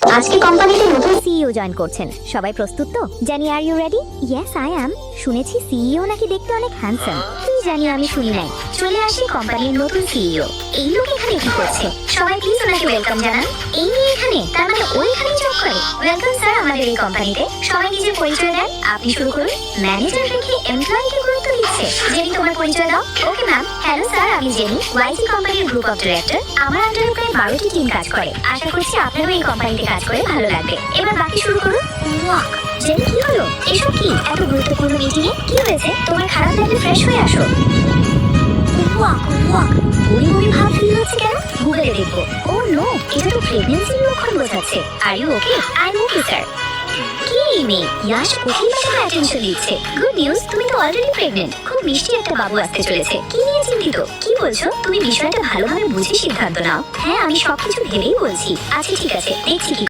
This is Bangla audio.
আজকে কোম্পানিতে নতুন সিইও জয়েন করছেন, সবাই প্রস্তুত তো? জানি, are you ready? Yes I am. শুনেছি সিইও নাকি দেখতে অনেক হ্যান্ডসাম। কি জানি, আমি শুনি নাই। চলে আসি কোম্পানির নতুন সিইও। এই লোক এখানে কি করছে? সবাই প্লিজ ওনাকে ওয়েলকাম জানান। এই নিয়ে এখানে, তার মানে ও এখানেই জব করে। ওয়েলকাম স্যার আমাদের এই কোম্পানিতে। সবাই নিজের পরিচয় দেন। আপনি শুরু করুন। ম্যানেজার রেখে এমপ্লয়িকে গুরুত্ব দিচ্ছে। জেনি, তোমার পরিচয় দাও। Okay ma'am. হ্যালো স্যার, আমি জেনি, ওয়াইজি কোম্পানির গ্রুপ অফ ডিরেক্টর। আমার আন্ডারে প্রায় 12টি টিম কাজ করে। আশা করছি আপনারও এই কোম্পানিতে কাজ করে ভালো লাগবে। এবার বাকি শুরু করুন। ওয়াক। জেনি, কি হলো? এসব কি? এত গুরুত্বপূর্ণ মিটিংয়ে কি হয়েছে? তোমার খারাপ লাগলে ফ্রেশ হয়ে আসো। Walk walk. গুড়ি গুড়ি ভাব ফিল হচ্ছে কেন? গুগলে দেখবো। ও নো, এটা তো প্রেগন্যান্সির লক্ষণ বোঝাচ্ছে। Are you okay? I am okay sir. কি মেয়ে, ইয়াশ ওকেই বা কেন অ্যাটেনশন দিচ্ছে? গুড নিউজ, তুমি তো অলরেডি প্রেগন্যান্ট। খুব মিষ্টি একটা বাবু আসতে চলেছে। কি নিয়ে চিন্তিত? কি বলছো? তুমি বিষয়টা ভালোভাবে বুঝে সিদ্ধান্ত নাও। হ্যাঁ, আমি সবকিছু ভেবেই বলছি। আচ্ছা ঠিক আছে, দেখছি কি